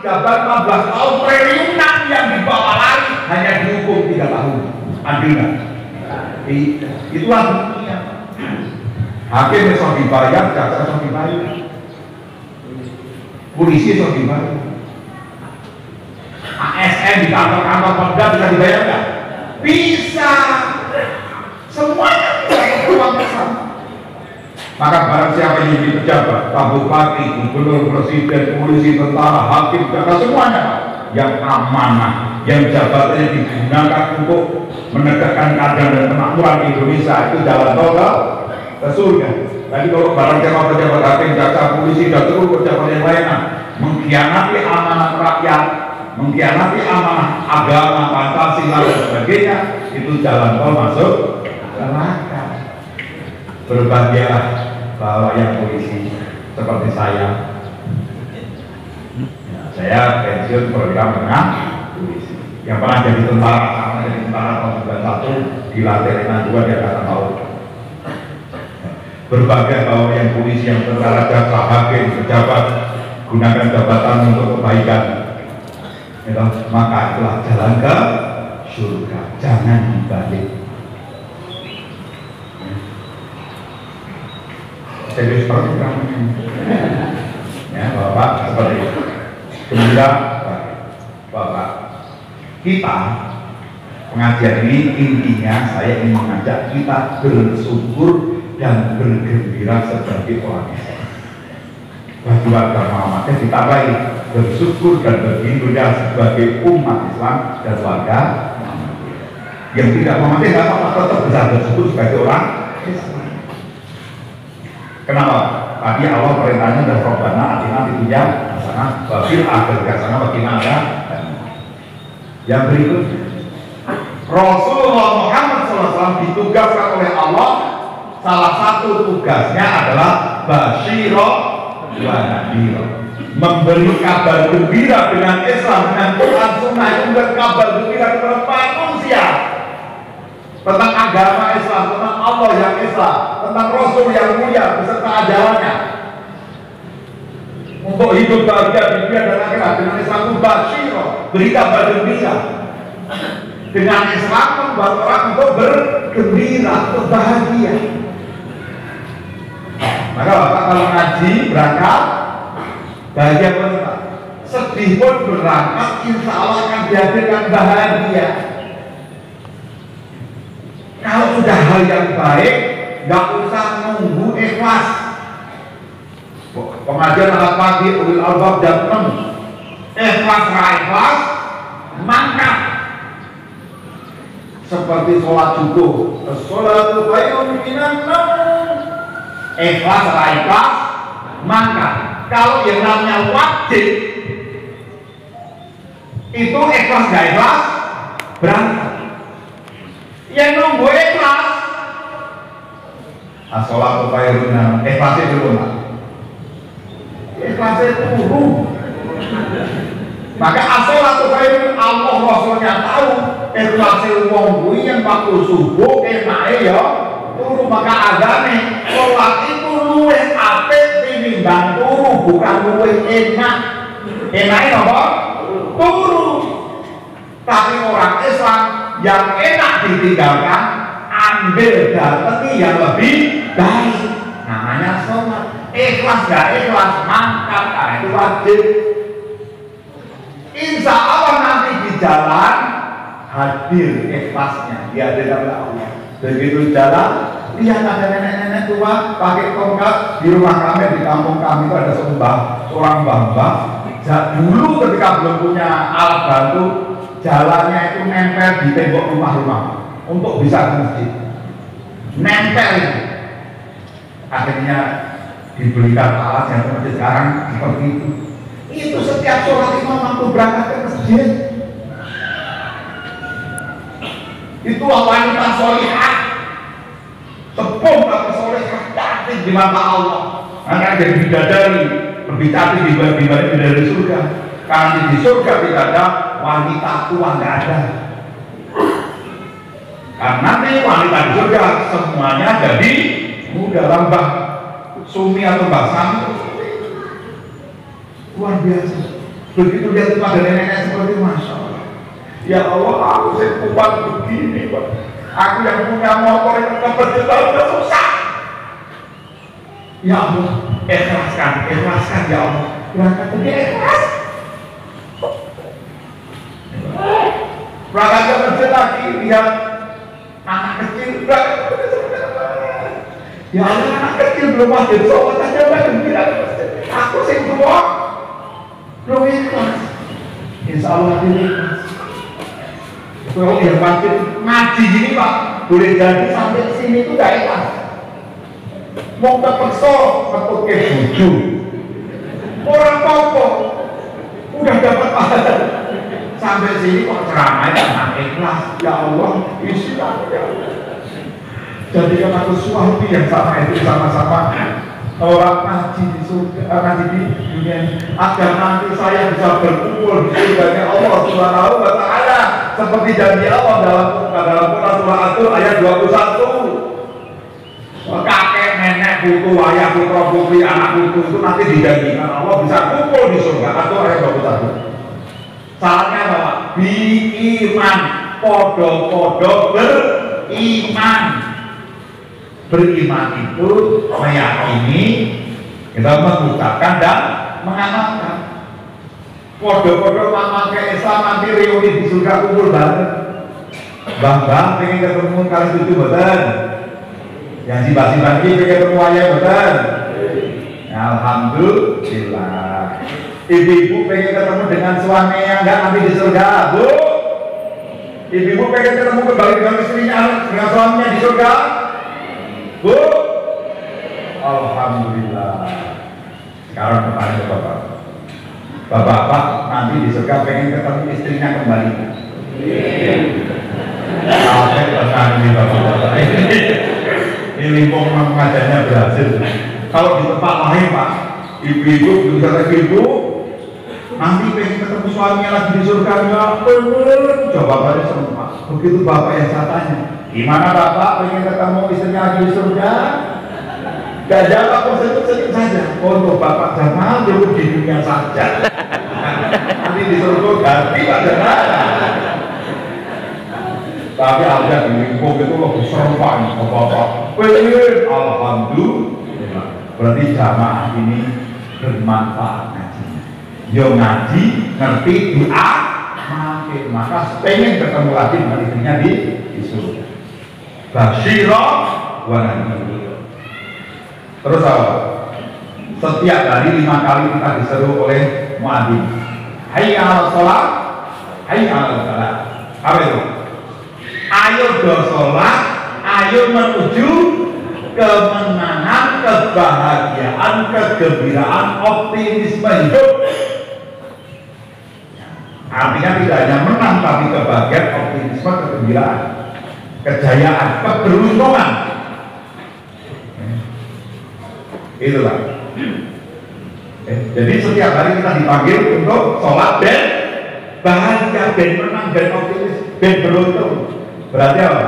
Jabat 15 tahun triliunan yang dibawa lari hanya dihukum 3 tahun. Adil nggak? Itulah dunia. Hakim bisa dibayar, jaksa bisa dibayar, polisi bisa dibayar, ASN di kantor-kantor Pemda bisa dibayar nggak? Bisa. Semuanya bisa beruang bersama. Maka barang siapa yang jadi pejabat, bupati, gubernur, presiden, polisi, tentara, hakim, jaksa, semuanya yang amanah, yang jabatannya digunakan untuk menegakkan keadilan dan kemakmuran di Indonesia, itu jalan tol ke surga. Tadi kalau barang siapa pejabat hakim, jaksa, polisi, dan seluruh pejabat yang lainnya mengkhianati amanah rakyat, mengkhianati amanah agama, Pancasila dan sebagainya, itu jalan tol masuk neraka. Berbahagialah bahwa yang polisi seperti saya pensiun program dengan polisi. Yang pernah jadi tentara, karena jadi tentara tahun 91 dilatih dengan 2 dia kata tahu. Berbahagia bahwa yang polisi, yang tentara, jaksa, hakim, pejabat gunakan jabatan untuk kebaikan. Maka itulah jalan ke surga. Jangan dibalik. Serius seperti kamu ya Bapak, seperti itu. Kemudian Bapak, kita pengajian ini intinya saya ingin mengajak kita bersyukur dan bergembira sebagai orang Islam. Bagi warga Muhammadiyah ditambahi bersyukur dan bergembira sebagai umat Islam dan warga Muhammadiyah. Yang tidak Muhammadiyah nggak apa-apa, tetap bisa bersyukur sebagai orang Islam. Kenapa? Tadi Allah perintahnya dan Rabbana atina fid dunya hasanah wa fil akhirati hasanah wa qina adzaban. Yang berikutnya, Rasulullah Muhammad SAW ditugaskan oleh Allah, salah satu tugasnya adalah basyira wa nadhira, memberi kabar gembira dengan Islam, dengan Quran Sunnah, itu bukan kabar gembira kepada manusia tentang agama Islam, tentang Allah yang Islam, tentang Rasul yang mulia beserta ajarannya, untuk hidup bahagia di dunia dan akhirat. Dengan Islam itu basyira, beri kabar gembira. Dengan Islam membuat orang untuk bergembira, untuk bahagia. Maka Bapak kalau ngaji berangkat bahagia pun, sedih pun berangkat, insya Allah akan dihadirkan bahagia. Kalau sudah hal yang baik, nggak usah nunggu ikhlas. Pengajian alat pagi, ulil albab jam 6. Ikhlas ikhlas, mangkat. Seperti sholat subuh, sholatu khairun minan naum. Ikhlas ikhlas, mangkat. Kalau yang namanya wajib, itu ikhlas nggak ikhlas, berangkat. Yang nunggu ikhlas, as-sholatu khairun minan naum. Ikhlasnya dulu, Pak. Ikhlasnya turun. Maka as-sholatu khairun, Allah Rasulnya tahu ikhlasnya wong kuwi yang waktu subuh enake ya turu. Maka azane sholat itu luwih apik tinimbang turu, bukan luwih enak. Enake apa? Turu. Tapi orang Islam yang enak ditinggalkan, ambil datangi yang lebih baik, namanya sholat. Ikhlas gak ikhlas, mangkat, itu wajib. Insya Allah nanti di jalan hadir ikhlasnya, dihadirkan oleh Allah. Begitu jalan, lihat ada nenek-nenek tua pakai tongkat. Di rumah kami, di kampung kami itu ada seorang mbah. Dulu ketika belum punya alat bantu, jalannya itu nempel di tembok rumah-rumah untuk bisa ke masjid. Nempel itu. Akhirnya dibelikan alat yang seperti sekarang seperti itu. Itu setiap sholat imam waktu berangkat ke masjid. Itu wanita sholihah, tepung tapi sholihah, cantik di mata Allah. Karena jadi bidadari, lebih cantik dibanding bidadari surga. Karena di surga tidak ada wanita tua, nggak ada. Karena nanti wanita di surga semuanya jadi muda, Mbah Sumi atau Mbah Sami, luar biasa. Begitu lihat itu ada nenek seperti Masya Allah. Ya Allah, aku sekuat begini Pak. Aku yang punya motor yang kebetulan udah susah. Ya Allah, ikhlaskan ya Allah. Berangkat dia ikhlas. Berangkat ke masjid lagi, lihat anak kecil. Ya Allah, anak kecil belum masjid, sholat aja gembira. Aku sing tua, belum ikhlas. Insya Allah ini ikhlas. Kalau yang masjid ngaji gini Pak, boleh jadi sampai sini itu gak ikhlas. Mau terpaksa atau ke buju orang apa udah dapat pahala sampai sini kok ceramah tentang ikhlas. Ya Allah, isi aku ya Allah. Jadikan aku suami yang sama itu sama-sama orang ngaji di surga, ngaji di dunia, agar nanti saya bisa berkumpul di surganya Allah Subhanahu wa Ta'ala seperti janji Allah dalam Quran surah Al-Tur ayat 21. Kakek, nenek, putu, ayah, putra, putri, anak putu itu nanti dijanjikan Allah bisa kumpul di surga. Atau ayat 21. Saatnya apa? Beriman, podo-podo beriman. Beriman itu meyakini, kita mengucapkan dan mengamalkan. Podo-podo memakai Islam nanti reuni di surga kumpul bareng. Bang pengen ketemu kalian cucu betul. Yang si basi-basi pengen ketemu ayah betul. Alhamdulillah. Ibu-ibu pengen ketemu dengan suami yang enggak nanti di surga, Bu. Ibu-ibu pengen ketemu kembali dengan istrinya, dengan suaminya di surga, Bu. Alhamdulillah. Sekarang bertanya Bapak. Bapak nanti di surga pengen ketemu istrinya kembali. Sampai pesan ini Bapak. Ini limpong mengajarnya berhasil. Kalau di tempat lain Pak, ibu-ibu bisa ibu nanti pengen ketemu suaminya lagi di surga enggak? Jawabannya semua. Begitu Bapak yang saya tanya, gimana Bapak pengen ketemu istrinya lagi di surga? Gak jawab, kok senyum-senyum saja. Untuk Bapak Jamal dulu di dunia saja. Nanti di surga ganti Pak Jamal. Tapi ada di lingkup itu lebih serem Pak. Bapak, alhamdulillah. Berarti jamaah ini bermanfaat ngajinya. Yo ngaji, ngerti doa, makin maka pengen ketemu lagi dengan istrinya di surga. Basyirah wa nadhir. Terus apa? Setiap hari 5 kali kita diseru oleh muadzin. Hayya 'alas shalah, hayya 'alal falah. Apa itu? Ayo do sholat, ayo menuju kemenangan, kebahagiaan, kegembiraan, optimisme hidup. Artinya tidak hanya menang, tapi kebahagiaan, optimisme, kegembiraan, kejayaan, keberuntungan. Itulah. Jadi setiap hari kita dipanggil untuk sholat dan bahagia, dan menang, dan optimis, dan beruntung. Berarti apa?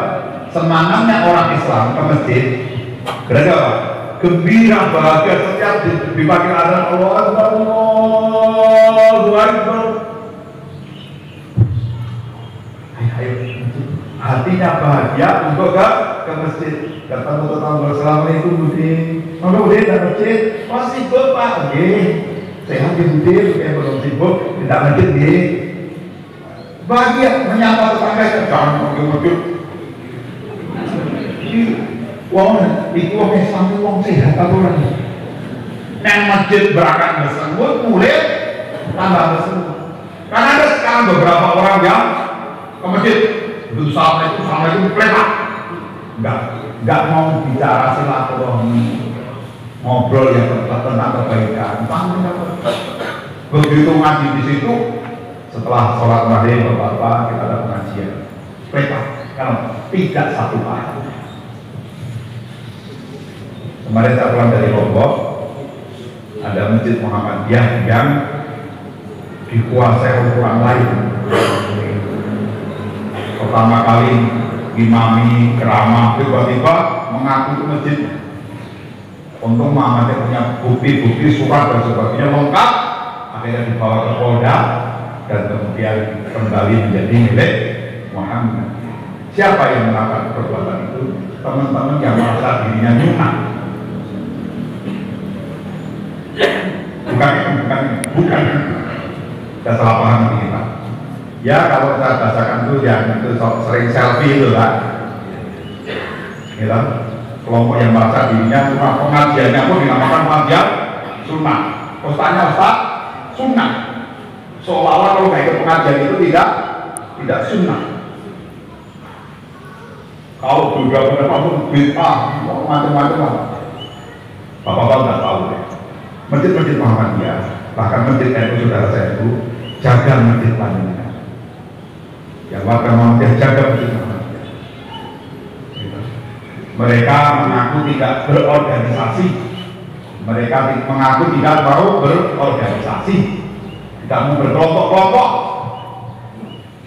Semangatnya orang Islam ke masjid berarti apa? Gembira, bahagia setiap dipanggil azan Allahu Akbar, Allahu Akbar. Ayo, hatinya bahagia untuk ke masjid. Ketemu tetangga, assalamualaikum Budi. Maka Budi ke masjid, oh sibuk Pak, oke. Sehat di Budi, kayak belum sibuk, tidak masjid di. Bahagia menyapa tetangga, jangan mungkin-mungkin. Wong itu wong Islam itu wong sehat aturan. Nang masjid berangkat bersembut, mulai tambah bersembut. Karena ada sekarang beberapa orang yang ke masjid begitu assalamualaikum plepak, nggak mau bicara silaturahmi, ngobrol yang tentang kebaikan. Begitu ngaji di situ, setelah sholat maghrib bapak kita ada pengajian, plepak, kalau tidak satu pahala. Kemarin saya pulang dari Lombok, ada masjid Muhammadiyah yang dikuasai oleh orang lain. Pertama kali imami ceramah tiba-tiba mengaku ke masjidnya. Untung Muhammadiyah punya bukti-bukti surat dan sebagainya lengkap, akhirnya dibawa ke Polda dan kemudian kembali menjadi milik Muhammad. Siapa yang melakukan perbuatan itu? Teman-teman yang merasa dirinya nyunah. Bukan. Saya salah paham kita. Ya kalau saya bahasakan itu yang itu sering selfie itu kan. Gitu. Kelompok yang merasa dirinya sunnah, pengajiannya pun dinamakan pengajian sunnah. Ustaznya Ustaz sunnah. Seolah-olah kalau nggak ikut pengajian itu tidak sunnah. Kalau juga benar pun bid'ah, macam-macam. Bapak-bapak nggak tahu ya. Masjid-masjid Muhammadiyah, bahkan masjid NU saudara saya itu jaga masjid panjenengan. Yang warga Muhammadiyah jaga masjid Muhammadiyah. Mereka mengaku tidak berorganisasi. Mereka mengaku tidak mau berorganisasi, tidak mau berkelompok-kelompok.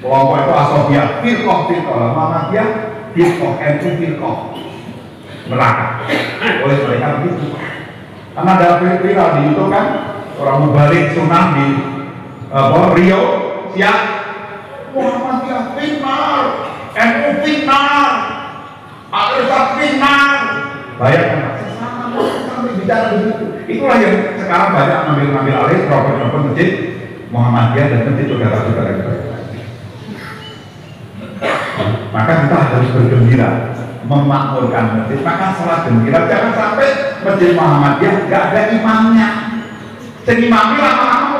Kelompok itu asobiah, firqah, Muhammadiyah, firqah, NU firqah, neraka. Oleh mereka begitu. Karena ada viral di YouTube kan, orang mubalik sunnah di Rio, siap, Muhammadiyah finar, NU finar, Al-Islam finar. Bayangkan, sampai bicara begitu. Itulah yang sekarang banyak ngambil alih profil masjid Muhammadiyah dan masjid saudara-saudara kita. Maka kita harus bergembira memakmurkan masjid. Maka salat gembira, jangan sampai masjid Muhammadiyah nggak ada imamnya. Jadi imamnya lama-lama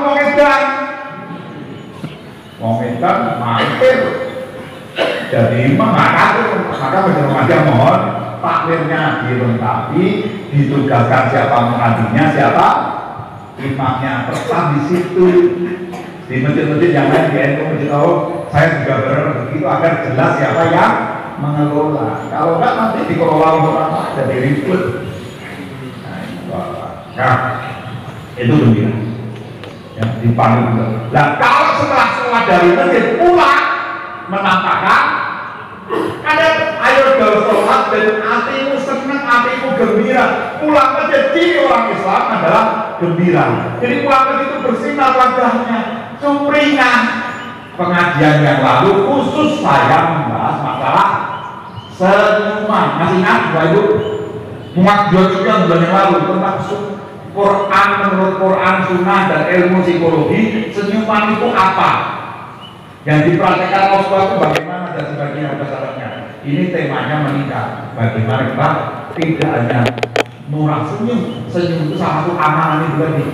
mau edan, mampir. Jadi imam maka masjid Muhammadiyah mohon takmirnya dilengkapi, ditugaskan siapa menghadinya, siapa imamnya, tetap di situ. Di masjid-masjid yang lain di NU masjid tahu, saya juga berharap begitu agar jelas siapa yang mengelola. Kalau enggak nanti dikelola orang jadi ribut. Nah, itu gembira. Ya, dipanggil. Nah, kalau setelah sholat dari masjid pulang menampakkan ada ayo sholat dan hatimu senang, hatimu gembira. Pulang masjid orang Islam adalah gembira. Jadi pulang masjid itu bersinar wajahnya, sumringah. Pengajian yang lalu khusus saya membahas masalah senyuman. Masih ingat Bapak Ibu? Muat juga bulan yang lalu tentang Quran, menurut Quran, Sunnah dan ilmu psikologi, senyuman itu apa? Yang diperhatikan Rasulullah itu bagaimana dan sebagainya syaratnya. Ini temanya meningkat. Bagaimana kita tidak hanya murah senyum. Senyum itu salah satu amalan juga nih.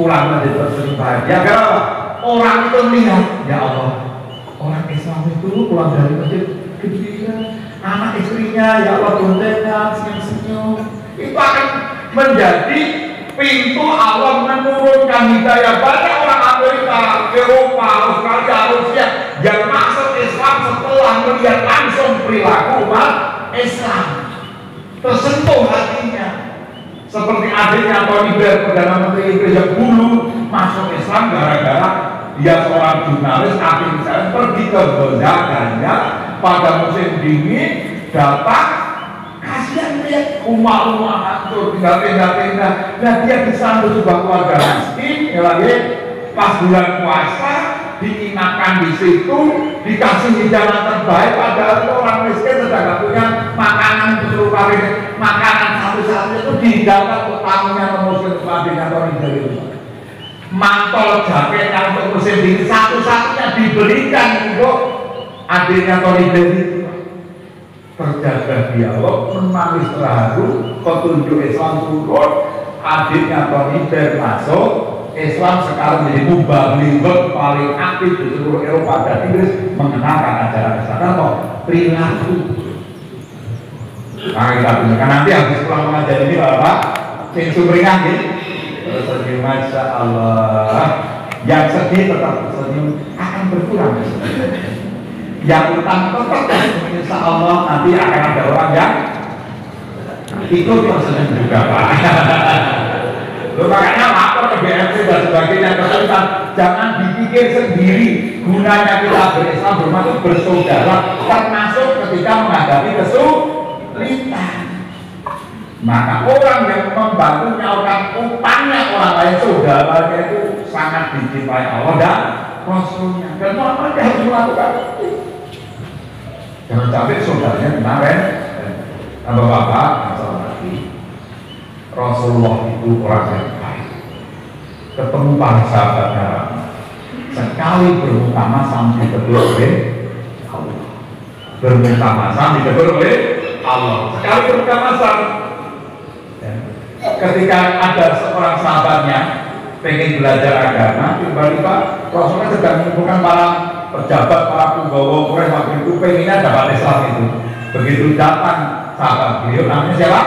Pulang menjadi tersenyum bahagia. Kenapa? Orang itu melihat, ya Allah, orang Islam itu pulang dari masjid gembira, anak istrinya, ya Allah, bondengan, senyum-senyum. Itu akan menjadi pintu Allah menurunkan hidayah. Banyak orang Amerika, Eropa, Australia, Rusia yang masuk Islam setelah melihat langsung perilaku umat Islam, tersentuh hatinya. Seperti adiknya Tony Blair, Perdana Menteri Inggris yang dulu masuk Islam gara-gara dia seorang jurnalis aktif misalnya pergi ke Belanda pada musim dingin, datang kasihan lihat rumah-rumah hancur, tinggal tenda-tenda. Nah, dia disambut sebuah keluarga miskin, ya lagi pas bulan puasa diinapkan di situ, dikasih hidangan terbaik, padahal orang miskin sudah gak punya makanan berupa makanan satu-satunya itu didapat tamunya muslim adiknya Tony Blair. Mantel jaketnya untuk musim dingin satu-satunya diberikan untuk adiknya Tony Blair. Terjaga dialog, menangis terharu, petunjuk Islam turun, adiknya Tony Blair masuk Islam sekarang menjadi mubalighah paling aktif di seluruh Eropa dan Inggris mengenalkan ajaran Islam. Apa? Perilaku. Nah, kita tunjukkan nanti habis pulang mengajar ini Bapak sing sumringah nggih. Tersenyum, Masya Allah. Yang sedih tetap senyum akan berkurang. Yang utang tetap, insya Allah nanti akan ada orang yang ikut tersenyum juga Pak. Loh, makanya lapor ke BMC dan sebagainya kesulitan. Jangan dipikir sendiri. Gunanya kita berislam bermaksud bersaudara, termasuk ketika menghadapi kesulitan. Maka orang yang membantu menyalurkan utangnya orang lain, saudaranya itu sangat dicintai Allah dan Rasulnya. Dan Muhammad harus melakukan itu. Jangan sampai saudaranya kemarin, bapak-bapak, Rasulullah itu orang yang baik. Ketemu para sahabatnya, sekali bermuka masam ditegur oleh Allah. Bermuka masam ditegur oleh Allah. Sekali bermuka masam. Ketika ada seorang sahabatnya pengen belajar agama, tiba-tiba Rasulullah sedang mengumpulkan para pejabat, para penggawa Quraisy waktu itu pengennya dapat Islam itu. Begitu datang sahabat beliau, namanya siapa?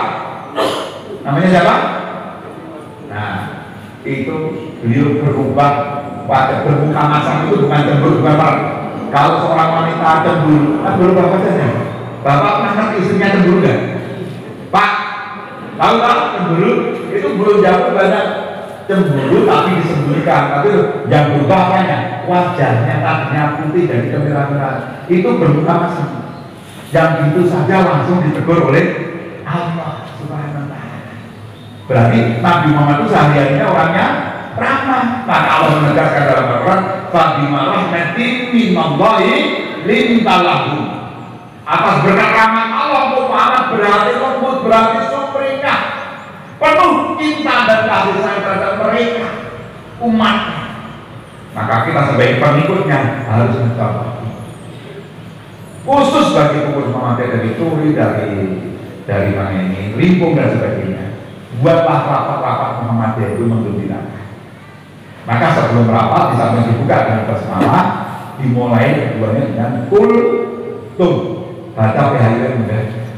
Namanya siapa? Nah, itu beliau berubah pada bermuka masam itu bukan cemburu, bukan parah. Kalau seorang wanita cemburu, kan berubah wajahnya. Bapak pernah ngerti istrinya cemburu nggak? Pak, tahu tak cemburu itu belum jauh banyak cemburu tapi disembunyikan, tapi yang berubah apanya? Wajahnya tadinya putih dari kemerah-merahan itu bermuka masam. Yang itu saja langsung ditegur oleh Allah Subhanahu wa Ta'ala. Berarti Nabi Muhammad itu sehari-harinya orangnya ramah. Maka Allah menegaskan dalam Al-Quran, "Fabima rahmatin minallahi linta lahum." Atas berkat rahmat Allah Muhammad berarti lembut, berarti sumringah, penuh cinta dan kasih sayang terhadap mereka umatnya. Maka kita sebagai pengikutnya harus mencoba. Khusus bagi pengurus Muhammadiyah dari Turi, dari mana ini, Limpung dan sebagainya. Buatlah rapat-rapat Muhammadiyah itu menggembirakan. Maka sebelum rapat di samping dibuka dengan basmalah, dimulai keduanya dengan kultum. Baca PHIW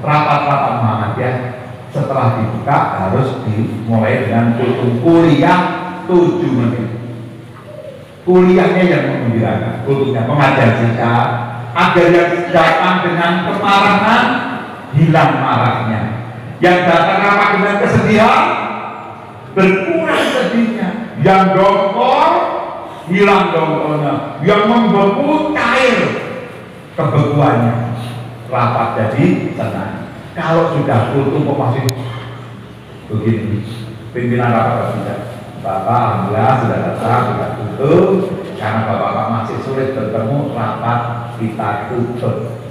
rapat-rapat Muhammadiyah setelah dibuka harus dimulai dengan kultum, kuliah 7 menit. Kuliahnya yang menggembirakan, kultumnya pengajian singkat agar yang datang dengan kemarahan hilang marahnya, yang datang rapat dengan kesedihan berkurang sedihnya, yang dongkol hilang dongkolnya, yang membeku cair kebekuannya, rapat jadi tenang. Kalau sudah kultum kok masih begini, pimpinan rapat tidak. Bapak alhamdulillah sudah datang, sudah tutup. Karena bapak-bapak masih sulit bertemu, rapat kita tutup.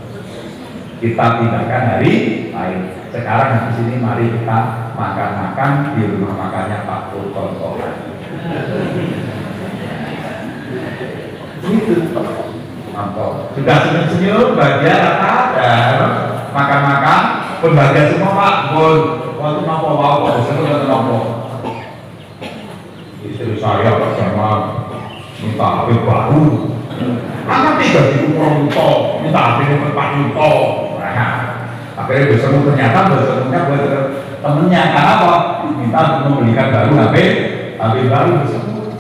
Kita pindahkan hari lain. Sekarang di sini mari kita makan-makan di rumah makannya Pak Purtonto. Itu mantap. Sudah senyum-senyum, bahagia rata dan makan-makan, pembagian semua Pak. Waktu mampu bawa senyum atau mampu. Istri saya bersama minta HP baru. Anak 3.000 Pronto, minta HP nomor 4 Nah, akhirnya bersemu ternyata bersemunya buat temennya. Karena apa? Minta untuk membelikan baru HP baru bersemu.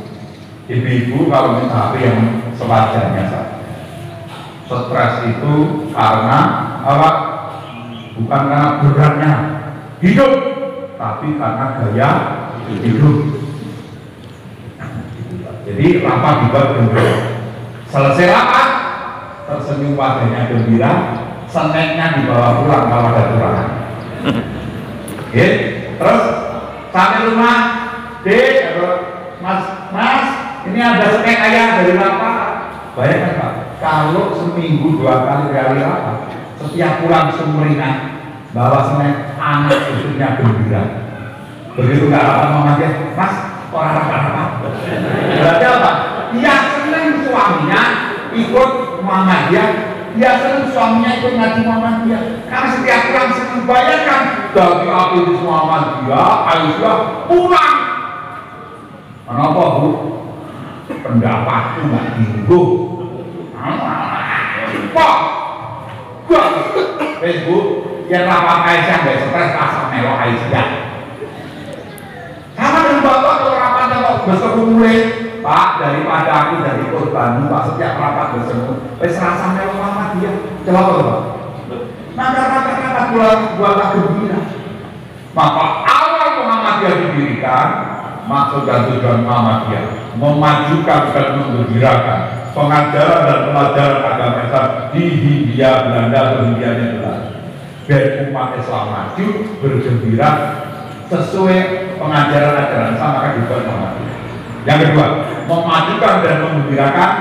Ibu-ibu kalau minta HP yang sewajarnya saja. Stres itu karena apa? Bukan karena beratnya hidup, tapi karena gaya hidup. Jadi rapat dibuat gembira. Selesai rapat, tersenyum wajahnya gembira, seneknya dibawa pulang kalau ada kurangan. Oke, terus sampai rumah, Dek, Mas, ini ada senek ayam dari rapat. Bayangkan Pak, kalau seminggu 2 kali rapat, setiap pulang sumringah bawa senek, anak cucunya gembira. Begitu nggak rapat Muhammadiyah, Mas, orang rapat. Berarti apa? Dia senang suaminya ikut Muhammadiyah, dia senang suaminya ikut ngaji Muhammadiyah. Karena setiap pulang senang, bayangkan dari aktivis Muhammadiyah, Aisyah pulang. Kenapa Bu? Pendapatku nggak tinggung. Pak, Facebook yang rapat Aisyah nggak stres rasa melo Aisyah. Sama dengan bapak kalau rapat kalau bersemu mulai Pak, daripada aku dari korban Pak setiap rapat bersemu wes rasa melo Muhammadiyah. Coba Pak. Maka kata-kata buatlah gembira. Maka awal Muhammadiyah didirikan, maksud dan tujuan Muhammadiyah memajukan dan menggembirakan pengajaran dan pelajaran agama Islam di Hindia Belanda atau Hindia Belanda. biar umat Islam maju, bergembira sesuai pengajaran-ajaran sama kan juga memadu. Yang kedua, memajukan dan menggembirakan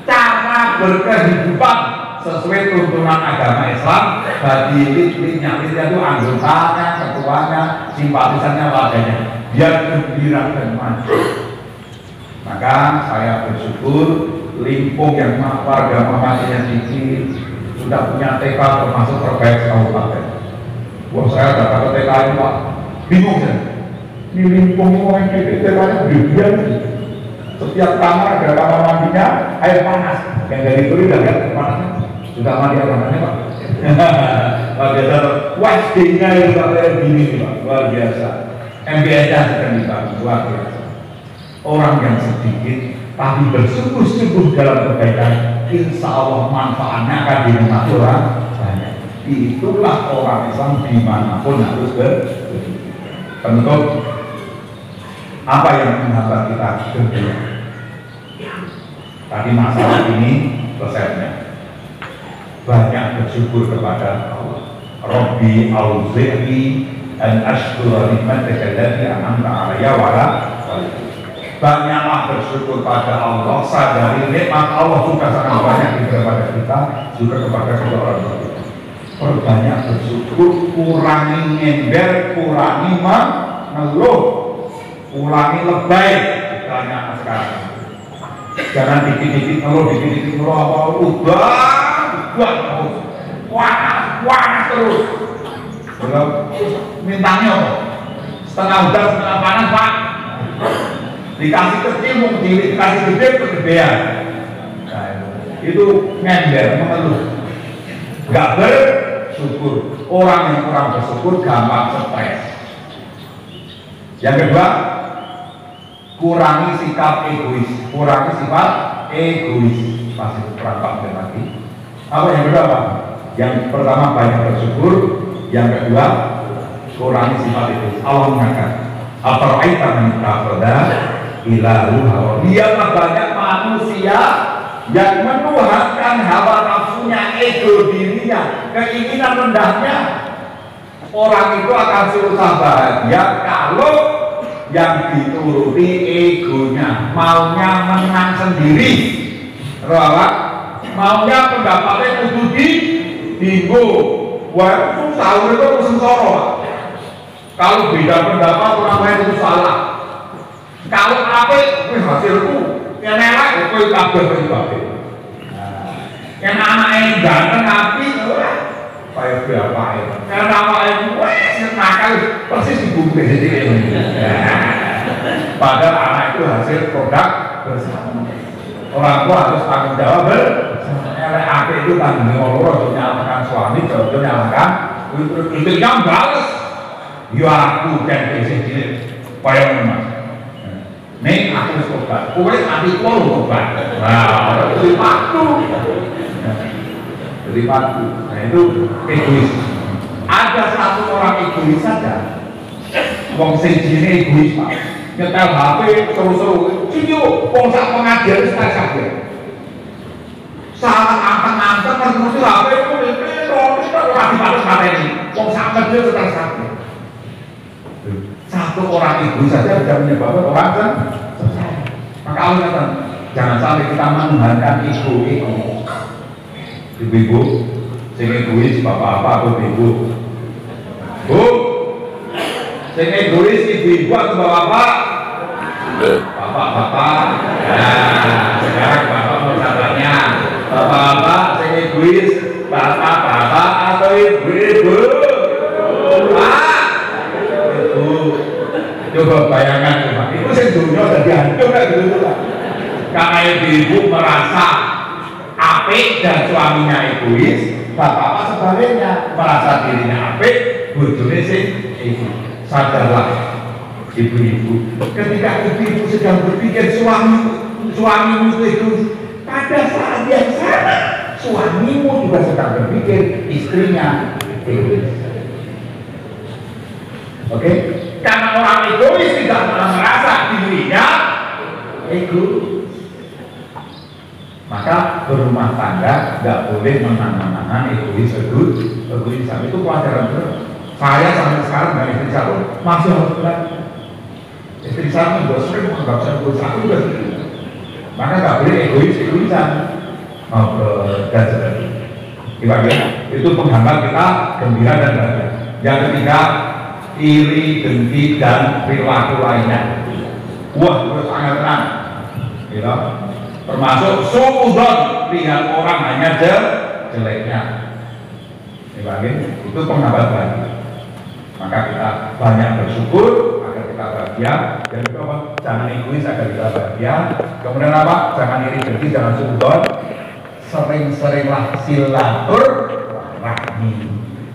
cara berkehidupan sesuai tuntunan agama Islam bagi lead-leadnya itu anggotanya, ketuanya, simpatisannya, warganya biar gembira dan maju. Maka saya bersyukur Limpung yang warga Muhammadiyah ini sudah punya TK termasuk terbaik kabupaten. Wah, saya dapat TK ini Pak, bingung saya. Ini Limpung yang TK-nya berlebihan. Setiap kamar ada kamar mandinya, air panas. Yang dari itu udah lihat panasnya, sudah mandi air panasnya Pak. Luar biasa. SD-nya itu kayak gini Pak, luar biasa. MBS-nya sedang dibangun, luar biasa. Orang yang sedikit tapi bersungguh-sungguh dalam kebaikan, insya Allah manfaatnya akan dinikmati orang banyak. Itulah orang Islam dimanapun harus bentuk. Apa yang menghambat kita gembira? Tadi masalah ini resepnya. Banyak bersyukur kepada Allah. Rabbi auzi'ni an ashkura nikmataka allati an'amta 'alayya wa 'ala walidayya. Banyaklah bersyukur pada Allah, sadari nikmat Allah juga sangat banyak kepada kita, juga kepada kedua orang tua kita. Perbanyak bersyukur, kurangi nyender, kurangi mengeluh, kurangi lebay. Ditanya sekarang, jangan dikit-dikit ngeluh, dikit-dikit ngeluh apa udah terus, panas terus. Belum mintanya apa? Setengah udah, setengah panas Pak. Dikasih kecil mau dikasih gede kegedean. Nah, itu ngender, mengeluh, nggak bersyukur. Orang yang kurang bersyukur gampang stres. Yang kedua, kurangi sikap egois. Kurangi sifat egois. Masih kurang paham lagi. Apa yang kedua Pak? Yang pertama banyak bersyukur. Yang kedua kurangi sifat egois. Allah mengatakan, "Afara'aita man ittakhadha ilahuhu hawa." Lihatlah banyak manusia yang menuhankan hawa nafsunya, ego dirinya, keinginan rendahnya. Orang itu akan susah bahagia kalau yang dituruti egonya, maunya menang sendiri. Rawat, maunya pendapatnya kudu tinggu. Wah, susah itu sengsara. Kalau beda pendapat orang lain itu salah. Kalau apa hasilku yang elak itu kabeh kabeh. Yang anaknya ganteng api kayak berapa ya? Yang namanya itu nakal persis dibungkus jadi padahal anak itu hasil produk bersama. Orang tua harus tanggung jawab bersama. Elek api itu tanggung jawab untuk nyalakan suami, untuk nyalakan itu yang balas. Ya aku dan presiden payah memang. Nih aku sobat, kue nanti kau sobat. Nah, jadi waktu. Nah itu egois. Ada satu orang egois saja. Wong sing jenenge egois Pak. Nyetel HP terus-terus. Ciyo, wong sak pengajian wis tak kabeh. Salah anteng-anteng terus HP ku terus ora dibalas mateni. Wong sak kerja terus kabeh. Satu orang egois saja bisa menyebabkan orang kan. Maka Allah kata, jangan sampai kita menuhankan ego. Ibu-ibu, sing egois bapak-bapak atau ibu. Bu, sing egois ibu-ibu atau bapak-bapak? Bapak-bapak. Nah, sekarang bapak mau sabarnya. Bapak-bapak sing egois, bapak-bapak atau ibu-ibu? Pak, ibu. Coba bayangkan coba, itu sing dunia jadi hancur kayak gitu Pak. Karena ibu merasa apik dan suaminya egois, bapak sebaliknya merasa dirinya apik, bojone sing egois. Sadarlah ibu-ibu, ketika ibu-ibu sedang berpikir suamimu itu egois, pada saat yang sama suamimu juga sedang berpikir istrinya egois. Oke? Karena orang egois tidak pernah merasa dirinya egois. Maka berumah tangga nggak boleh menang-menangan egois beregoisan. Itu pelajaran benar. Saya sampai sekarang dari istri saya pun masih harus belajar. Istri saya juga sering menganggap saya egois, aku juga sering. Maka nggak boleh egoisan. Dan sebagainya. Itu penghambat kita gembira dan bahagia. Yang ketiga, iri, dengki, dan perilaku lainnya. Wah, terus sangat tenang. Gitu. Termasuk suudzon, lihat orang hanya jeleknya. Itu penghambat bahagia. Maka kita banyak bersyukur agar kita bahagia. Dan itu apa? Jangan egois agar kita bahagia. Kemudian apa? Jangan iri, dengki, jangan suudzon. Sering-seringlah silaturahmi.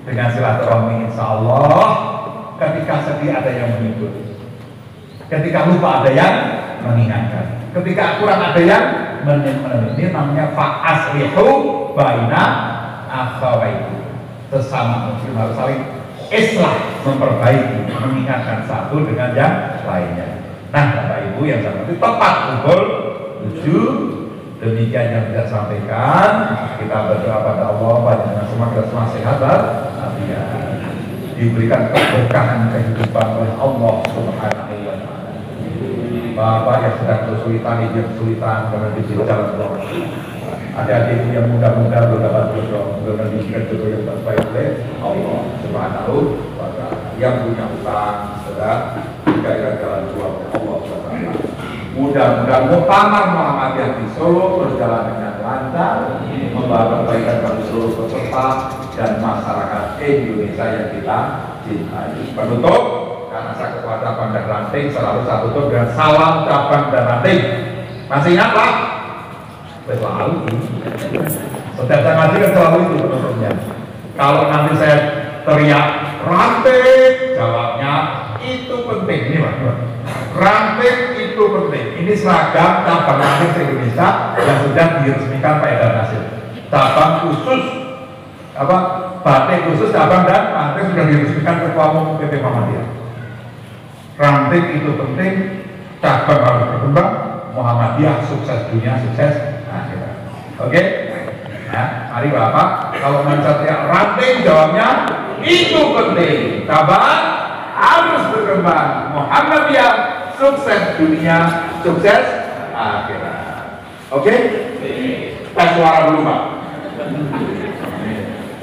Dengan silaturahmi insya Allah ketika sedih ada yang menghibur, ketika lupa ada yang mengingatkan, ketika kurang ada yang menemani. Ini namanya fa'aslihu baina akhawaikum. Sesama muslim harus saling islah, memperbaiki, mengingatkan satu dengan yang lainnya. Nah Bapak Ibu yang saya hormati, tepat pukul 7. Demikian yang kita sampaikan. Kita berdoa pada Allah panjenengan semua kita semua sehat dan diberikan keberkahan kehidupan oleh Allah Subhanahu wa taala. Bapak yang sedang kesulitan, hidup kesulitan karena di jalan Allah. Adik-adik yang muda-muda belum dapat berdoa, belum diberikan jodoh yang terbaik oleh Allah Subhanahu wa taala. Yang punya utang sedang diberikan jalan keluar oleh Allah Subhanahu wa taala. Mudah-mudahan Muktamar Muhammadiyah di Solo berjalan dengan lancar, membawa kebaikan bagi seluruh peserta dan masyarakat Indonesia yang kita cintai. Penutup, karena saya ketua cabang dan ranting, selalu saya tutup dengan salam cabang dan ranting. Masih ingat Pak? Selalu. Setiap saya ngaji kan selalu itu penutupnya. Kalau nanti saya teriak ranting, jawabnya itu penting. Ini Pak. Ranting itu penting. Ini seragam cabang ranting Indonesia yang sudah diresmikan Pak Edar Nasir. Cabang khusus batik khusus cabang dan ranting sudah diresmikan Ketua Umum PP Muhammadiyah. Ranting itu penting, cabang harus berkembang, Muhammadiyah sukses dunia, sukses akhirat. Oke? Nah, mari Bapak, kalau nanti ranting jawabnya itu penting, cabang harus berkembang, Muhammadiyah sukses dunia, sukses akhirat. Oke? Tes suara dulu Pak.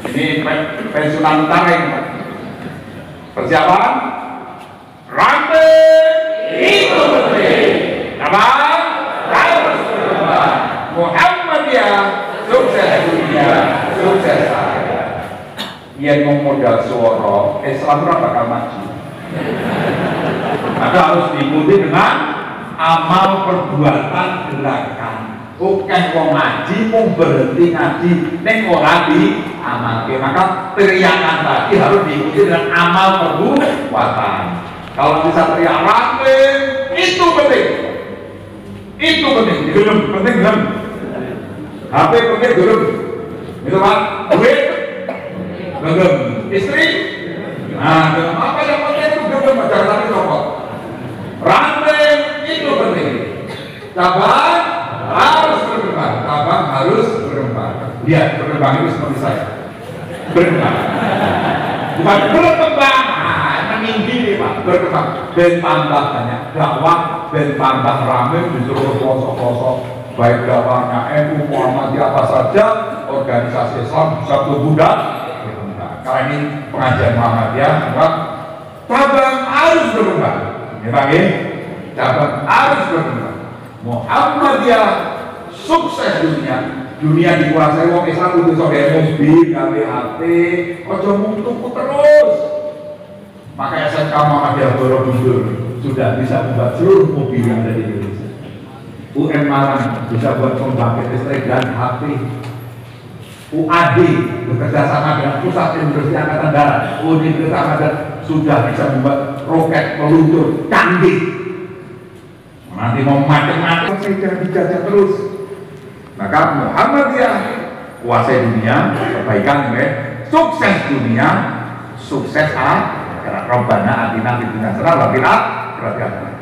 Ini pensiunan utara ini Pak. Persiapan. Ranting itu penting. Cabang harus berkembang. Muhammadiyah sukses dunia, sukses akhirat. Yang memodal suara, Islam bakal maju. Maka harus diikuti dengan amal perbuatan gerakan. Bukan wong ngaji, mau berhenti ngaji, neng ora diamalke. Maka teriakan tadi harus diikuti dengan amal perbuatan. Kalau bisa teriak ranting, itu penting. Itu penting, digelem, penting gelem. HP penting gelem. Itu Pak, duit, gelem. Istri, nah, apa yang penting itu gelem, jangan sampai copot. Ranting itu penting. Cabang harus berkembang. Cabang harus berkembang. Lihat berkembang itu seperti saya. Berkembang. Bukan berkembang, meninggi Pak. Berkembang. Dan tambah banyak dakwah, dan tambah ramai di seluruh pelosok-pelosok. Baik dakwahnya NU, Muhammadiyah apa saja, organisasi Islam bisa tumbuh dan berkembang. Karena ini pengajian Muhammadiyah, cabang harus berkembang. Ya Pak, cabang harus berkembang. Muhammadiyah sukses dunia dikuasai wong Islam itu sampai mobil, gawe HP, ojo tuku terus. Makanya SMK Muhammadiyah Borobudur sudah bisa membuat seluruh mobil yang ada di Indonesia. UM Malang bisa buat pembangkit listrik dan HP. UAD bekerja sama dengan Pusat Industri Angkatan Darat, Universitas Ahmad sudah bisa membuat roket meluncur canggih. Nanti mau macam-macam saya dijajah terus. Maka Muhammadiyah kuasai dunia, kebaikan sukses dunia, sukses akhirat. Rabbana atina fid dunya hasanah wa fil akhirati hasanah.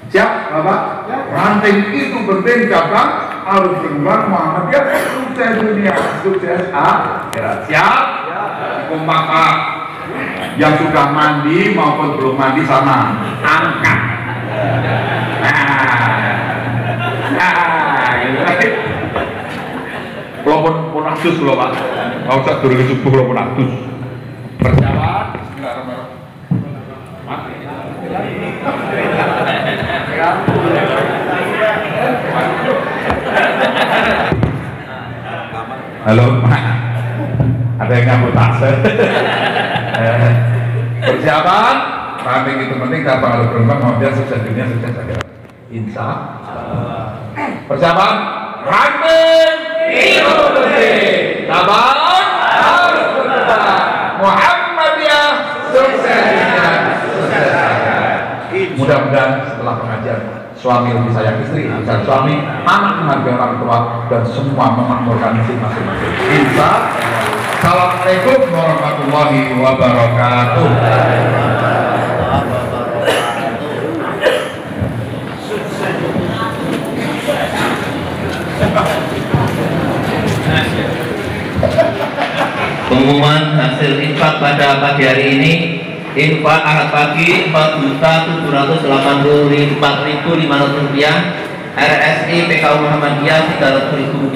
Siap Bapak? Ya. Ranting itu penting, cabang harus berkembang. Muhammadiyah sukses dunia, sukses akhirat. Siap? Ya. Maka yang sudah mandi maupun belum mandi sama angkat. Gitu. Kalau pun atus loh Pak, kalau saya turun subuh kalau pun atus. Perjalanan, halo, ada yang ngabut tas. Persiapan, ramping itu penting. Kalau harus berkembang, mau dia sukses dunia, sukses akhirat. Insya Allah. Persiapan, ramping itu penting. Sabar, harus berkembang. Muhammadiyah, sukses dunia, sukses akhirat. Mudah-mudahan setelah pengajian suami lebih sayang istri, dan suami anak menghargai orang tua, dan semua memakmurkan masing-masing. Insya Allah. Assalamualaikum warahmatullahi wabarakatuh. Pengumuman hasil infak pada pagi hari ini. Infak Ahad pagi Rp4.784.500, RSI PKU Muhammadiyah Rp300.000,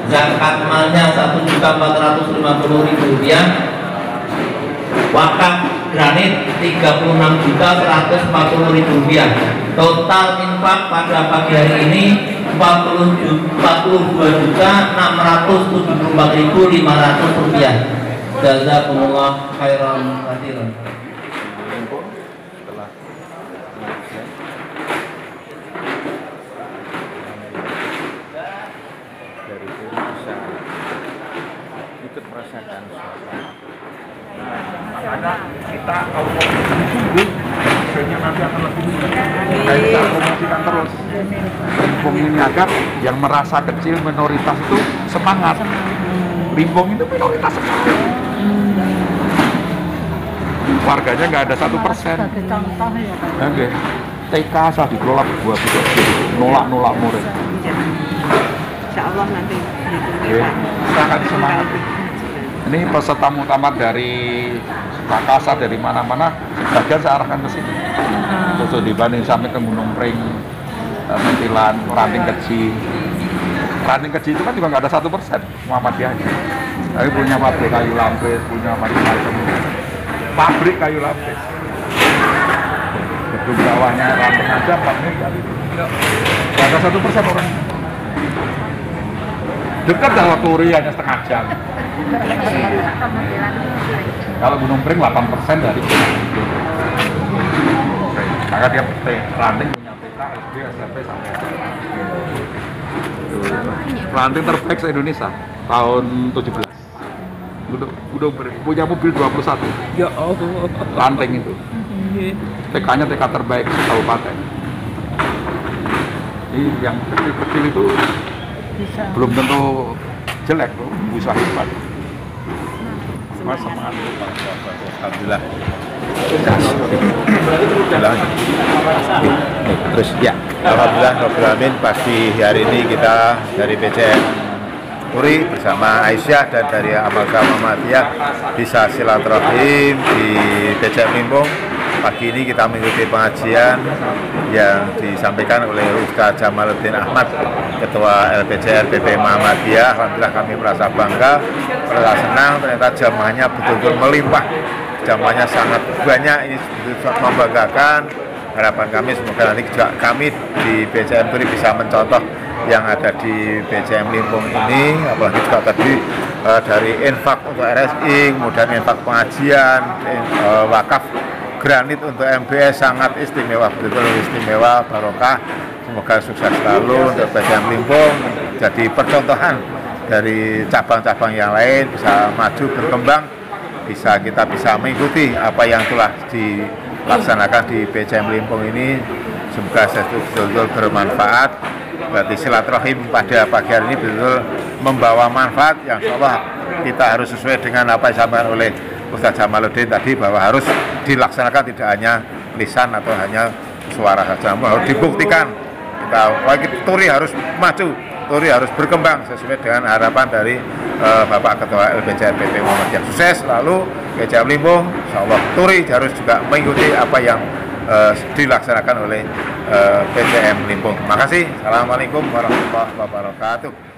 zakat malnya Rp1.450.000, wakaf granit Rp36.140.000. Total infak pada pagi hari ini Rp42.674.500. Jazakumullah khairan katsiran. Ikut merasakan suasana. Makanya kita kalau mau sungguh, hasilnya nanti akan lebih mudah. Kita promosikan terus. Limpung ini agar yang merasa kecil minoritas itu semangat. Limpung itu minoritas sekali. Warganya nggak ada 1%. Oke. TK asal dikelola berdua juga, nolak murid. Insya Allah nanti. Sangat semangat. Ini peserta muktamar dari Makassar, dari mana-mana, bagian saya arahkan ke sini. Terus dibanding sampai ke Gunung Pring, Mentilan, Ranting Kecil. Ranting Kecil itu kan juga nggak ada 1% Muhammadiyahnya. Tapi punya pabrik kayu lapis, punya macam-macam pabrik kayu lapis. Gedung bawahnya ranting aja 4 miliar itu. Nggak ada 1% orang. Dekat Jawa Turi hanya setengah jam. Kalau Gunung Pring 8% dari itu. Maka dia ranting punya PK, SD, SMP sampai ranting terbaik se-Indonesia tahun 17. Udah punya mobil 21. Ya Allah. Ranting itu. TK-nya TK terbaik kabupaten. Ini yang kecil-kecil itu bisa. Belum tentu jelek loh, bisa hebat. Semangat. Alhamdulillah. Terus ya, alhamdulillah Rabbil Alamin, pagi hari ini kita dari PCM Turi bersama Aisyah dan dari Amalka Muhammadiyah bisa silaturahim di PCM Limpung. Pagi ini kita mengikuti pengajian yang disampaikan oleh Ustaz Jamaluddin Ahmad, Ketua LPCR PP Muhammadiyah. Alhamdulillah kami merasa bangga, merasa senang, ternyata jamaahnya betul-betul melimpah. Jamaahnya sangat banyak, ini betul-betul membanggakan. Harapan kami semoga nanti juga kami di PCM Turi bisa mencontoh yang ada di PCM Limpung ini, apalagi juga tadi dari infak untuk RSI, kemudian infak pengajian, wakaf granit untuk MBS sangat istimewa, betul-betul istimewa, barokah. Semoga sukses selalu untuk PCM Limpung, jadi percontohan dari cabang-cabang yang lain, bisa maju berkembang, kita bisa mengikuti apa yang telah dilaksanakan di PCM Limpung ini. Semoga betul-betul bermanfaat. Berarti silaturahim pada pagi hari ini betul membawa manfaat yang insyaallah kita harus sesuai dengan apa yang disampaikan oleh Ustaz Jamaluddin tadi, bahwa harus dilaksanakan tidak hanya lisan atau hanya suara saja, harus dibuktikan. Kita Turi harus maju Turi harus berkembang sesuai dengan harapan dari Bapak Ketua LBCR PP Muhammadiyah. Sukses selalu PCM Limpung, insya Allah Turi harus juga mengikuti apa yang dilaksanakan oleh PCM Limpung. Terima kasih. Assalamualaikum warahmatullahi wabarakatuh.